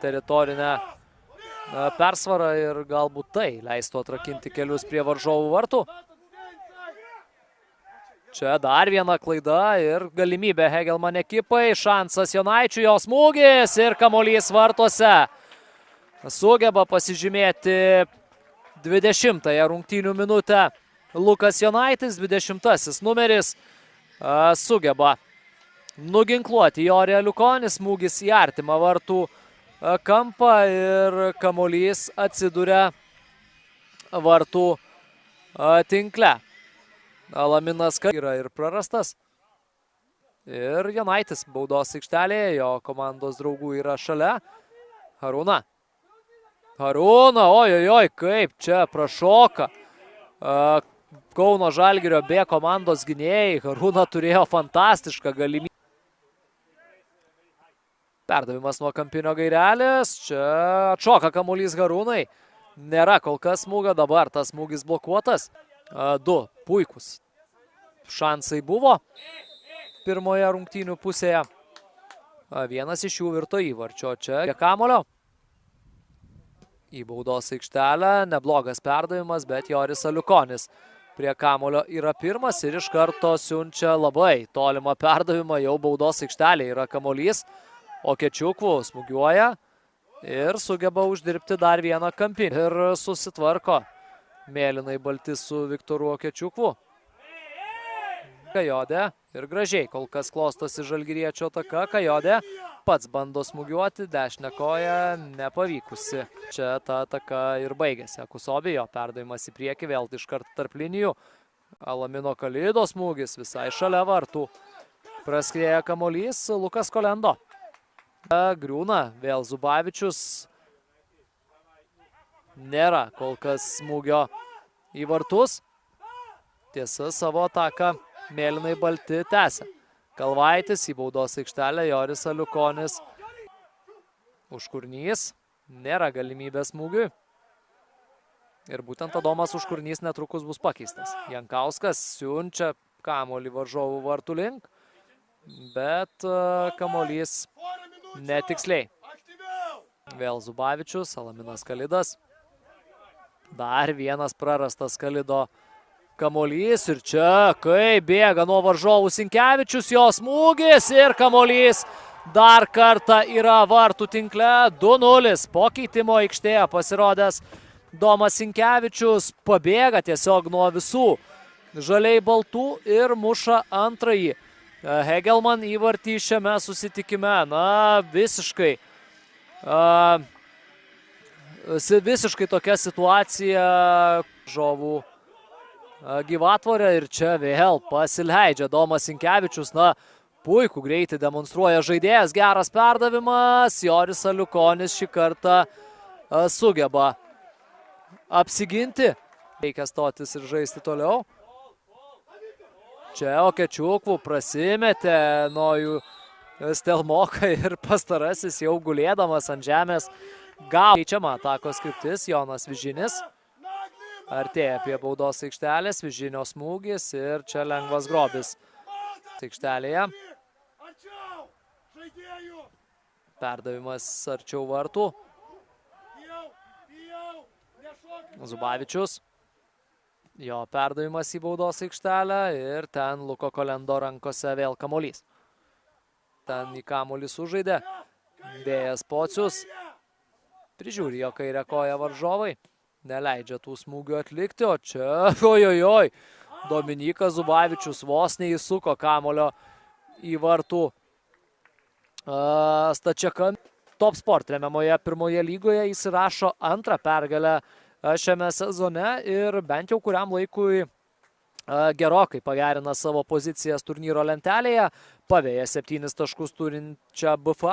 Teritorinę persvarą ir galbūt tai leistų atrakinti kelius prie varžovų vartų. Čia dar viena klaida ir galimybė Hegelman ekipai. Šansas Jonaičiui, jo smūgis ir kamuolys vartuose. Sugeba pasižymėti 20-ąją rungtynių minutę Lukas Jonaitis, 20-asis numeris, sugeba nuginkluoti Jorį Aliukonį, smūgis į artimą vartų kampą ir kamuolys atsiduria vartų tinkle. Alaminas yra ir prarastas. Ir Jonaitis baudos aikštelėje, jo komandos draugų yra šalia. Harūna, ojojoj, kaip čia prašoka. Kauno Žalgirio B komandos gynėjai. Harūna turėjo fantastišką galimybę. Perdavimas nuo kampinio gairelės. Čia atšoka kamuolys Harūnai. Nėra kol kas smūgio, dabar tas smūgis blokuotas. Du puikus šansai buvo pirmoje rungtynių pusėje. Vienas iš jų virto įvarčio. Čia prie kamulio. Į baudos aikštelę. Neblogas perdavimas, bet Joris Aliukonis prie kamulio yra pirmas ir iš karto siunčia labai tolimą perdavimą. Jau baudos aikštelė yra kamuolys. Okečiukvų smūgiuoja ir sugeba uždirbti dar vieną kampinį. Ir susitvarko mėlynai balti su Viktoru Okečiukvu. Kajodė ir gražiai kol kas klostosi žalgiriečio ataka. Kajodė pats bando smūgiuoti, dešinę koją nepavykusi. Čia ta ataka ir baigėsi. Akusobijo perdavimas į priekį, vėl iškart tarp linijų. Alamino Kalido smūgis visai šalia vartų. Praskrieja kamuolys Lukas Kolendo. Griūna vėl Zubavičius. Nėra kol kas smūgio į vartus. Tiesa, savo ataką mėlynai balti tęsia. Kalvaitis į baudos aikštelę, Joris Aliukonis. Užkurnys. Nėra galimybės smūgiui. Ir būtent Adomas Užkurnys netrukus bus pakeistas. Jankauskas siunčia kamuolį varžovų vartų link, bet kamuolys netiksliai. Vėl Zubavičius, Alaminas Kalidas. Dar vienas prarastas Kalido kamuolys ir čia, kai bėga nuo varžovų Sinkevičius, jo smūgis ir kamuolys dar kartą yra vartų tinkle. 2-0 po keitimo aikštėje pasirodęs Domas Sinkevičius pabėga tiesiog nuo visų žaliai baltų ir muša antrąjį Hegelman įvartį šiame susitikime. Na, visiškai tokia situacija žovų gyvatvorė ir čia vėl pasileidžia Domas Sinkevičius. Na, puikų greitį demonstruoja žaidėjas, geras perdavimas. Joris Aliukonis šį kartą sugeba apsiginti. Reikia stotis ir žaisti toliau. Čia Okečiukvų prasimetė nuo jų Stelmoką ir pastarasis jau gulėdamas ant žemės gavo. Keičiama atakos kryptis, Jonas Vižinis. Artėja prie baudos aikštelės, Vižinio smūgis ir čia lengvas grobis aikštelėje. Perdavimas arčiau vartų. Zubavičius. Jo perdavimas į baudos aikštelę ir ten Luko Kolendo rankose vėl kamuolys. Ten į kamuolį sužaidė Vėjas Pocius. Prižiūri jo kairę koją varžovai. Neleidžia tų smūgių atlikti, o čia, ojojoj, Dominykas Zubavičius vos neįsuko kamuolio į vartų stačiakampį. Top Sport remiamoje pirmoje lygoje įsirašo antrą pergalę šiame sezone ir bent jau kuriam laikui gerokai pagerina savo pozicijas turnyro lentelėje. Paveja 7 taškus turinčią BFA